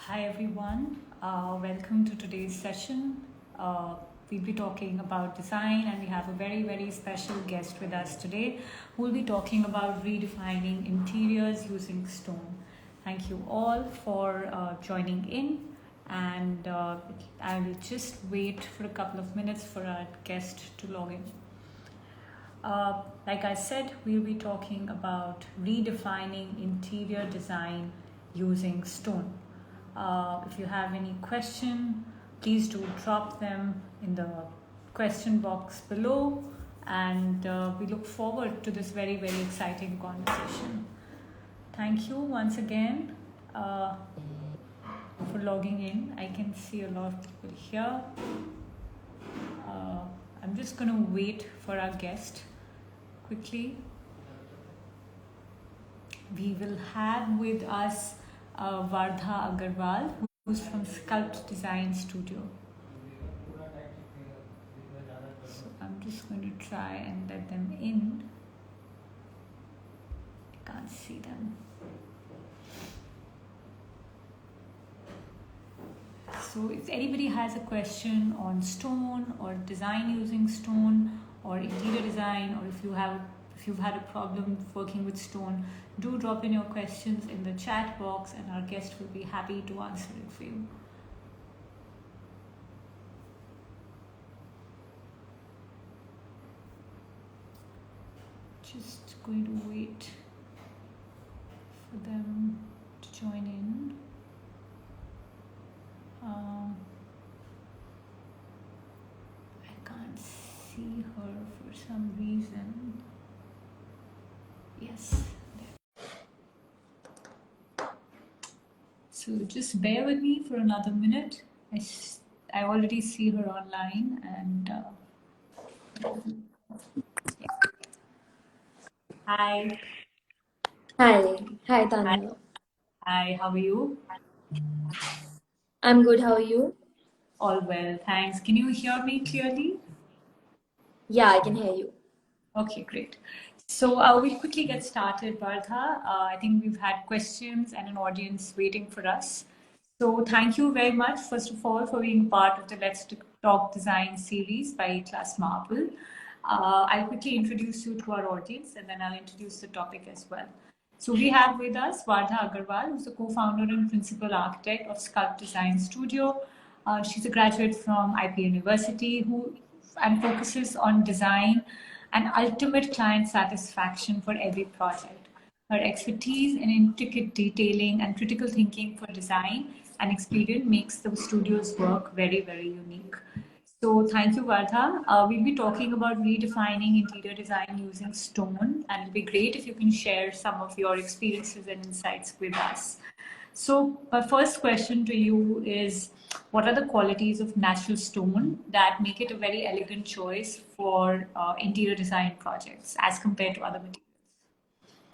Hi everyone, welcome to today's session. We'll be talking about design, and we have a very special guest with us today who will be talking about redefining interiors using stone. Thank you all for joining in, and I'll just wait for a couple of minutes for our guest to log in. Like I said, we'll be talking about redefining interior design using stone. If you have any question, please do drop them in the question box below, and we look forward to this very exciting conversation. Thank you once again for logging in. I can see a lot of people here. I'm just going to wait for our guest quickly. We will have with us Vardha Agarwal, who's from Sculpt Design Studio. So I'm just going to try and let them in. I can't see them. So if anybody has a question on stone or design using stone or interior design, or if you've had a problem working with stone, do drop in your questions in the chat box and our guest will be happy to answer it for you. Just going to wait for them to join in. I can't see her for some reason. Yes. So just bear with me for another minute. I already see her online, and hi. Hi, Tanya. Hi, how are you? I'm good. How are you? All well, thanks. Can you hear me clearly? Yeah, I can hear you. Okay, great. So we'll quickly get started, Vardha. I think we've had questions and an audience waiting for us. So thank you very much, first of all, for being part of the Let's Talk Design series by Class Marble. I'll quickly introduce you to our audience, and then I'll introduce the topic as well. So we have with us Vardha Agarwal, who's the co-founder and principal architect of Sculpt Design Studio. She's a graduate from IP University and focuses on design and ultimate client satisfaction for every project. Her expertise in intricate detailing and critical thinking for design and experience makes the studio's work very unique. So thank you, Vardha. We'll be talking about redefining interior design using stone, and it'll be great if you can share some of your experiences and insights with us. So my first question to you is, what are the qualities of natural stone that make it a very elegant choice for interior design projects as compared to other materials?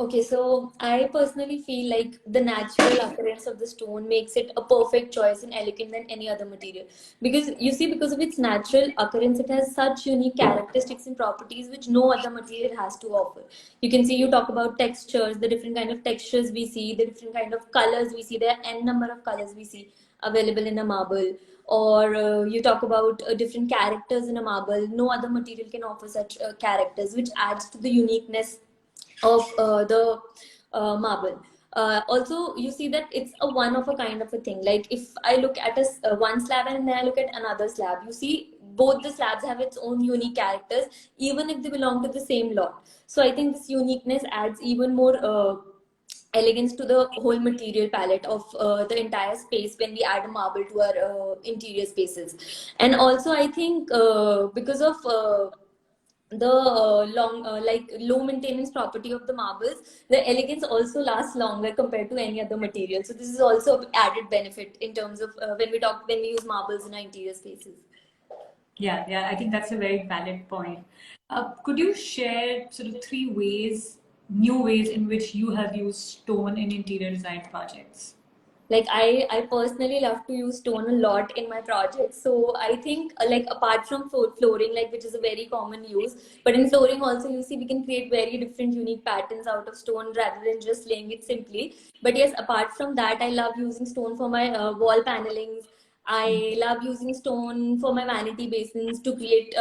Okay, so I personally feel like the natural occurrence of the stone makes it a perfect choice and elegant than any other material. Because you see, because of its natural occurrence, it has such unique characteristics and properties which no other material has to offer. You can see, you talk about textures, the different kind of textures we see, the different kind of colors we see. There are n number of colors we see available in a marble. Or you talk about different characters in a marble. No other material can offer such characters, which adds to the uniqueness of the marble. Also, you see that it's a one of a kind of a thing. Like if I look at one slab and then I look at another slab, you see both the slabs have its own unique characters, even if they belong to the same lot. So I think this uniqueness adds even more elegance to the whole material palette of the entire space when we add a marble to our interior spaces. And also, I think because of the long like low maintenance property of the marbles, the elegance also lasts longer compared to any other material. So this is also added benefit in terms of when we use marbles in our interior spaces. Yeah, I think that's a very valid point. Could you share sort of new ways in which you have used stone in interior design projects? Like I personally love to use stone a lot in my projects. So I think like apart from flooring, like which is a very common use, but in flooring also you see we can create very different unique patterns out of stone rather than just laying it simply. But yes, apart from that, I love using stone for my wall panelings. I love using stone for my vanity basins to create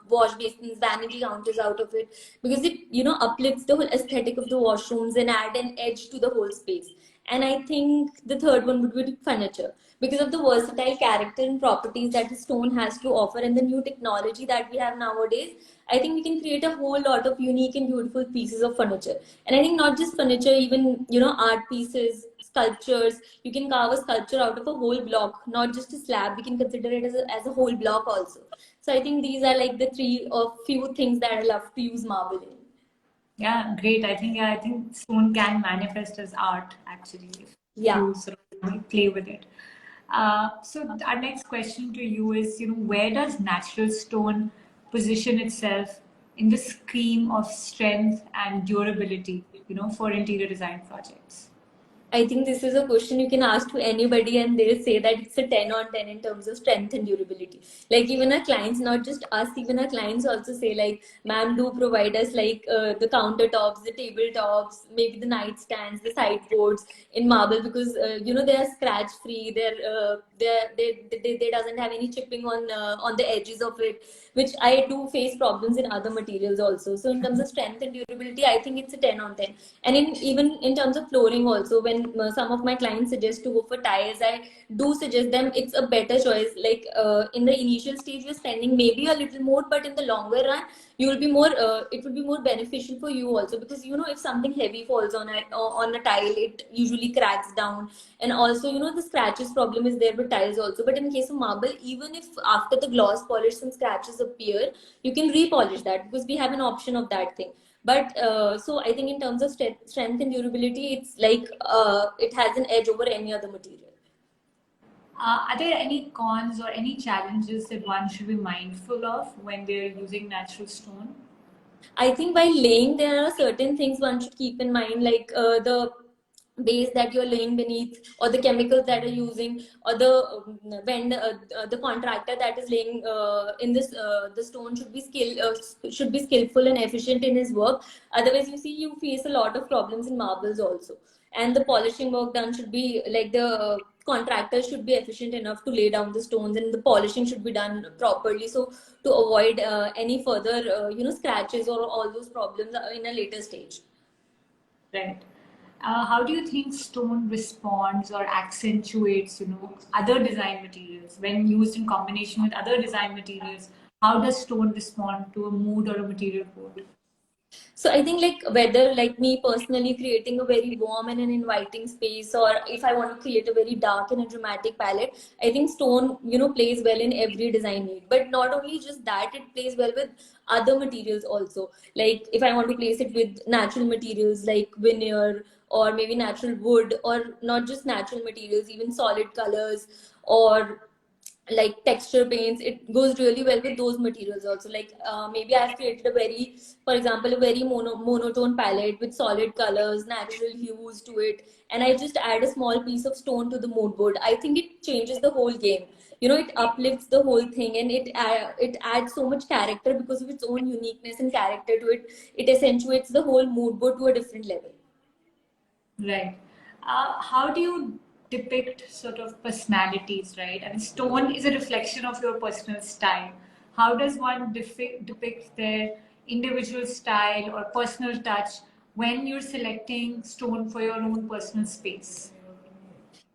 wash basins, vanity counters out of it, because it, you know, uplifts the whole aesthetic of the washrooms and add an edge to the whole space. And I think the third one would be furniture, because of the versatile character and properties that the stone has to offer and the new technology that we have nowadays. I think we can create a whole lot of unique and beautiful pieces of furniture. And I think not just furniture, even, you know, art pieces, sculptures. You can carve a sculpture out of a whole block, not just a slab. We can consider it as a whole block also. So I think these are like the three or few things that I love to use marble in. Yeah, great. I think stone can manifest as art actually if Yeah. you sort of play with it. So our next question to you is, where does natural stone position itself in the scheme of strength and durability, for interior design projects? I think this is a question you can ask to anybody, and they'll say that it's a 10 on 10 in terms of strength and durability. Like, even our clients, not just us, even our clients also say, like, ma'am, do provide us like the countertops, the tabletops, maybe the nightstands, the sideboards in marble, because, you know, they are scratch free. They doesn't have any chipping on the edges of it, which I do face problems in other materials also. So in terms of strength and durability, I think it's a 10 on 10. And in even in terms of flooring also, when some of my clients suggest to go for tiles, I do suggest them it's a better choice. Like in the initial stage, you're spending maybe a little more, but in the longer run, you will be more. It will be more beneficial for you also, because you know if something heavy falls on a tile, it usually cracks down, and also you know the scratches problem is there with tiles also. But in case of marble, even if after the gloss polish some scratches appear, you can repolish that, because we have an option of that thing. But so I think in terms of strength and durability, it's like it has an edge over any other material. Are there any cons or any challenges that one should be mindful of when they're using natural stone? I think while laying, there are certain things one should keep in mind, like the base that you're laying beneath, or the chemicals that are using, or the the contractor that is laying in this the stone should be skillful and efficient in his work. Otherwise, you see, you face a lot of problems in marbles also. And the polishing work done should be like the contractor should be efficient enough to lay down the stones, and the polishing should be done properly, so to avoid any further you know scratches or all those problems in a later stage. Right. How do you think stone responds or accentuates, other design materials when used in combination with other design materials? How does stone respond to a mood or a material code? So I think like whether like me personally creating a very warm and an inviting space, or if I want to create a very dark and a dramatic palette, I think stone, you know, plays well in every design need. But not only just that, it plays well with other materials also. Like if I want to place it with natural materials like veneer, or maybe natural wood, or not just natural materials, even solid colors, or like texture paints, it goes really well with those materials also. Like maybe I've created a very, for example, a very monotone palette with solid colors, natural hues to it, and I just add a small piece of stone to the mood board. I think it changes the whole game. You know, it uplifts the whole thing, and it adds so much character because of its own uniqueness and character to it. It accentuates the whole mood board to a different level. Right. How do you depict sort of personalities, right? And stone is a reflection of your personal style. How does one depict their individual style or personal touch when you're selecting stone for your own personal space?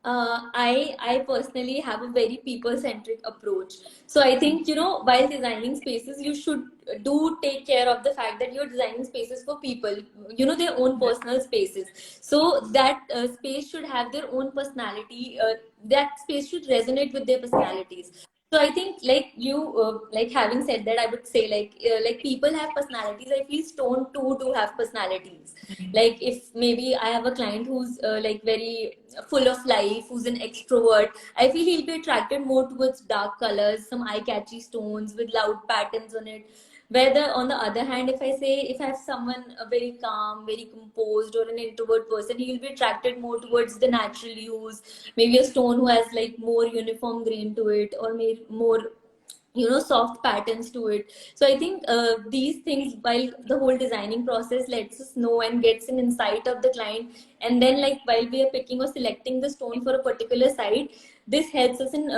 I personally have a very people centric approach. So I think, you know, while designing spaces, you should do take care of the fact that you're designing spaces for people, you know, their own personal spaces. So that space should have their own personality. That space should resonate with their personalities. So I think, like you, like having said that, I would say like people have personalities. I feel stone too do have personalities. Like if maybe I have a client who's like very full of life, who's an extrovert, I feel he'll be attracted more towards dark colors, some eye catchy stones with loud patterns on it. Where on the other hand, if I say, if I have someone very calm, very composed, or an introvert person, he will be attracted more towards the natural hues, maybe a stone who has like more uniform grain to it, or maybe more, soft patterns to it. So I think these things, while the whole designing process lets us know and gets an insight of the client, and then like while we are picking or selecting the stone for a particular site, this helps us in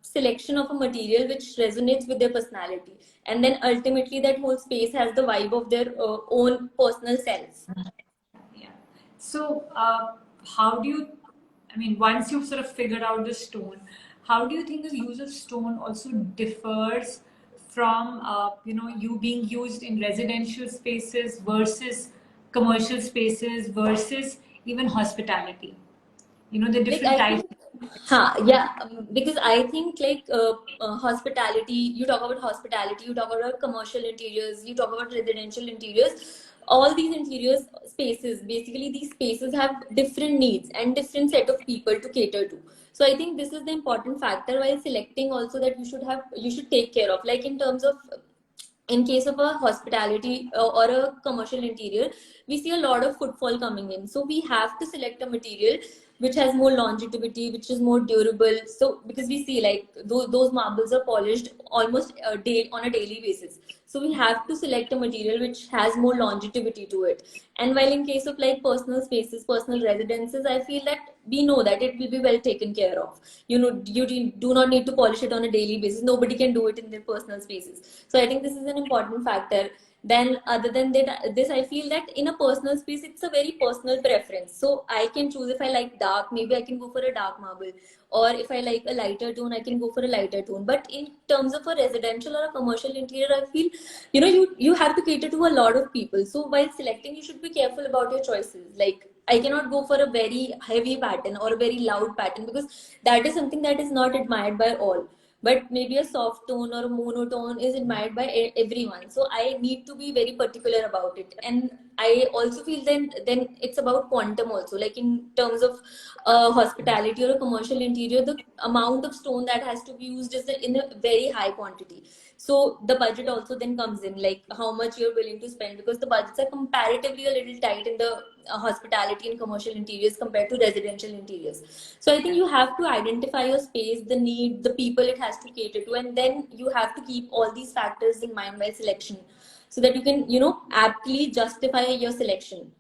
selection of a material which resonates with their personality, and then ultimately that whole space has the vibe of their own personal self. Yeah. So, how do you, I mean, once you've sort of figured out the stone, how do you think the use of stone also differs from, you being used in residential spaces versus commercial spaces versus even hospitality? You know, the Like different I types. think, yeah, because I think like hospitality, you talk about hospitality, you talk about commercial interiors, you talk about residential interiors. All these interiors spaces, basically these spaces have different needs and different set of people to cater to. So I think this is the important factor while selecting also, that you should take care of. Like in terms of, in case of a hospitality or a commercial interior, we see a lot of footfall coming in, so we have to select a material which has more longevity, which is more durable. So because we see like those marbles are polished almost a day, on a daily basis, so we have to select a material which has more longevity to it. And while in case of like personal spaces, personal residences, I feel that we know that it will be well taken care of. You do not need to polish it on a daily basis. Nobody can do it in their personal spaces. So I think this is an important factor. Then other than that, this I feel that in a personal space, it's a very personal preference. So I can choose, if I like dark, maybe I can go for a dark marble, or if I like a lighter tone, I can go for a lighter tone. But in terms of a residential or a commercial interior, I feel, you have to cater to a lot of people. So while selecting, you should be careful about your choices. Like I cannot go for a very heavy pattern or a very loud pattern, because that is something that is not admired by all. But maybe a soft tone or a monotone is admired by everyone. So I need to be very particular about it. And I also feel then it's about quantum also. Like in terms of hospitality or a commercial interior, the amount of stone that has to be used is in a very high quantity. So the budget also then comes in, like how much you're willing to spend, because the budgets are comparatively a little tight in the hospitality and commercial interiors compared to residential interiors. So I think you have to identify your space, the need, the people it has to cater to, and then you have to keep all these factors in mind while selection, so that you can, aptly justify your selection.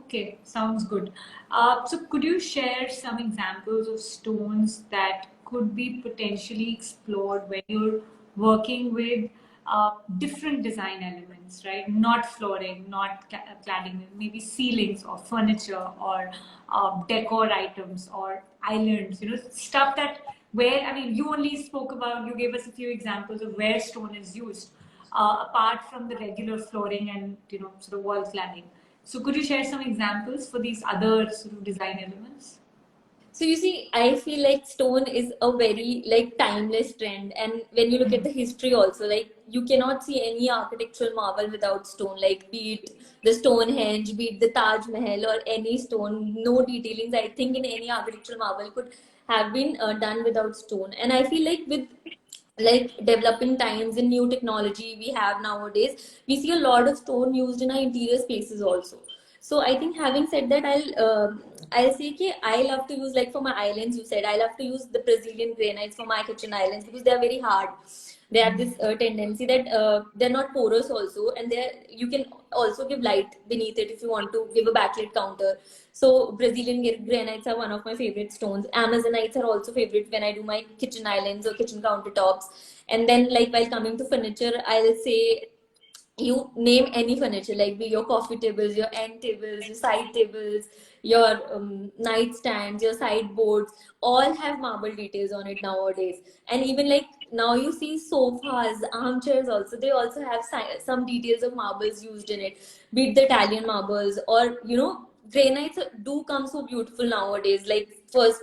Okay, sounds good. So, could you share some examples of stones that could be potentially explored when you're working with different design elements, right? Not flooring, not cladding, maybe ceilings or furniture or decor items or islands, stuff that where, I mean, you only spoke about, you gave us a few examples of where stone is used, apart from the regular flooring and, sort of wall cladding. So could you share some examples for these other sort of design elements? So you see, I feel like stone is a very like timeless trend, and when you look at the history also, like you cannot see any architectural marvel without stone. Like be it the Stonehenge, be it the Taj Mahal, or any stone, no detailings I think in any architectural marvel could have been done without stone. And I feel like with like developing times and new technology we have nowadays, we see a lot of stone used in our interior spaces also. So I think, having said that, I'll say कि I love to use, like for my islands, you said I love to use the Brazilian granites for my kitchen islands, because they are very hard. They have this tendency that they're not porous also, and they you can also give light beneath it if you want to give a backlit counter. So Brazilian granites are one of my favorite stones. Amazonites are also favorite when I do my kitchen islands or kitchen countertops. And then like while coming to furniture, I'll say, you name any furniture, like be your coffee tables, your end tables, your side tables, your nightstands, your sideboards, all have marble details on it nowadays. And even like now you see sofas, armchairs also, they also have some details of marbles used in it, be it the Italian marbles, or granites do come so beautiful nowadays. Like first,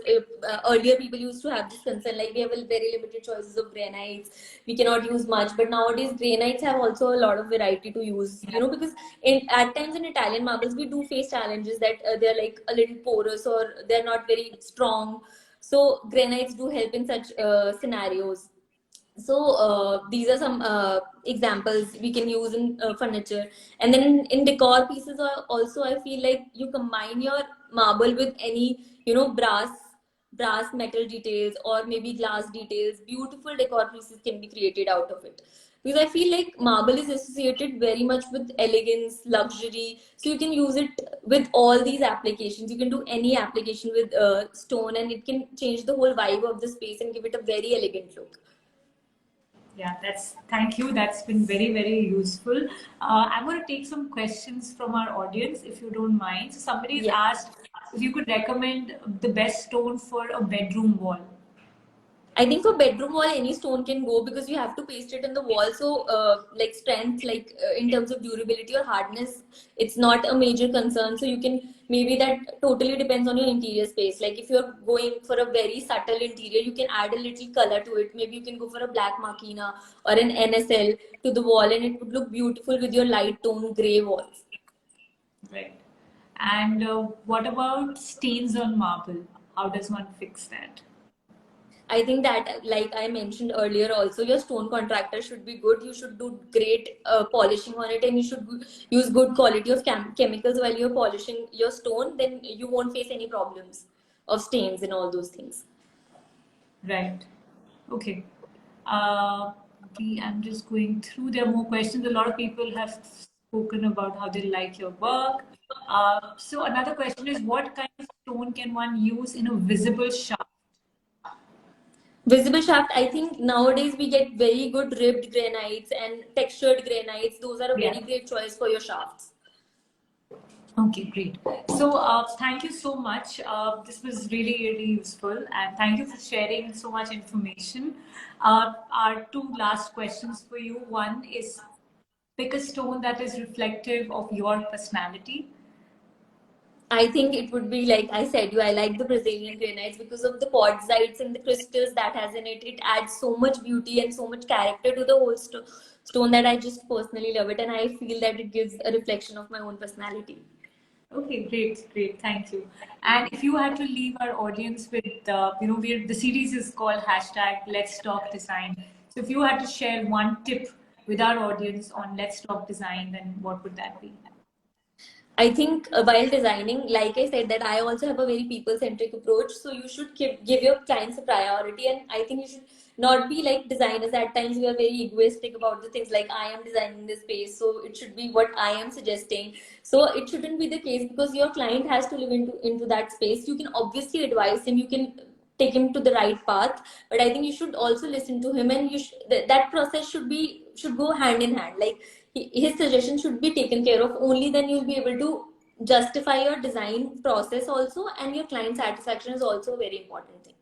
earlier people used to have this concern, like we have a very limited choices of granites, we cannot use much. But nowadays granites have also a lot of variety to use, because at times in Italian marbles we do face challenges that they're like a little porous or they're not very strong. So granites do help in such scenarios. So these are some examples we can use in furniture. And then in decor pieces also, I feel like you combine your marble with any, brass metal details or maybe glass details. Beautiful decor pieces can be created out of it, because I feel like marble is associated very much with elegance, luxury. So you can use it with all these applications. You can do any application with stone, and it can change the whole vibe of the space and give it a very elegant look. Yeah, thank you. That's been very, very useful. I'm going to take some questions from our audience, if you don't mind. So somebody's Yeah. asked if you could recommend the best stone for a bedroom wall. I think for bedroom wall, any stone can go, because you have to paste it in the wall. So, like strength, like in terms of durability or hardness, it's not a major concern. So you can, maybe that totally depends on your interior space. Like if you're going for a very subtle interior, you can add a little color to it. Maybe you can go for a black machina or an NSL to the wall, and it would look beautiful with your light tone gray walls. Right. And what about stains on marble? How does one fix that? I think that, like I mentioned earlier, also your stone contractor should be good. You should do great polishing on it, and you should use good quality of chemicals while you're polishing your stone. Then you won't face any problems of stains and all those things. Right. Okay. Uh, I'm just going through. There are more questions. A lot of people have spoken about how they like your work. So another question is, what kind of stone can one use in a visible shaft? Visible shaft, I think nowadays we get very good ribbed granites and textured granites. Those are a Yeah. very great choice for your shafts. Okay, great. So, thank you so much. This was really, really useful, and thank you for sharing so much information. Our two last questions for you. One is, pick a stone that is reflective of your personality. I think it would be like I said you, I like the Brazilian granites because of the quartzites and the crystals that has in it. It adds so much beauty and so much character to the whole stone that I just personally love it, and I feel that it gives a reflection of my own personality. Okay, great, great. Thank you. And if you had to leave our audience with, the series is called hashtag Let's Talk Design. So if you had to share one tip with our audience on Let's Talk Design, then what would that be? I think while designing, like I said, that I also have a very people centric approach. So you should give your clients a priority. And I think you should not be like designers. At times, we are very egoistic about the things like I am designing this space. So it should be what I am suggesting. So it shouldn't be the case, because your client has to live into that space. You can obviously advise him. You can take him to the right path, but I think you should also listen to him, and that process should go hand in hand. Like his suggestion should be taken care of. Only then you'll be able to justify your design process also, and your client satisfaction is also a very important thing.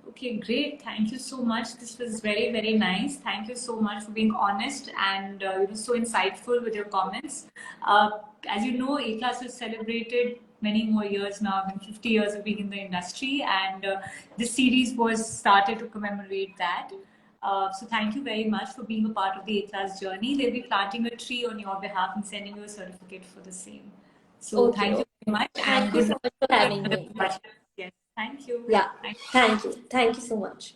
Okay, great. Thank you so much. This was very, very nice. Thank you so much for being honest and so insightful with your comments. Uh, as you know, A-Class has celebrated many more years now, than 50 years of being in the industry, and this series was started to commemorate that. So thank you very much for being a part of the A-Class journey. They'll be planting a tree on your behalf and sending you a certificate for the same. So Okay, thank you okay. very much and Thank you good so luck much for with having the me. discussion. Yes, thank you. Yeah, Thank you. thank you so much.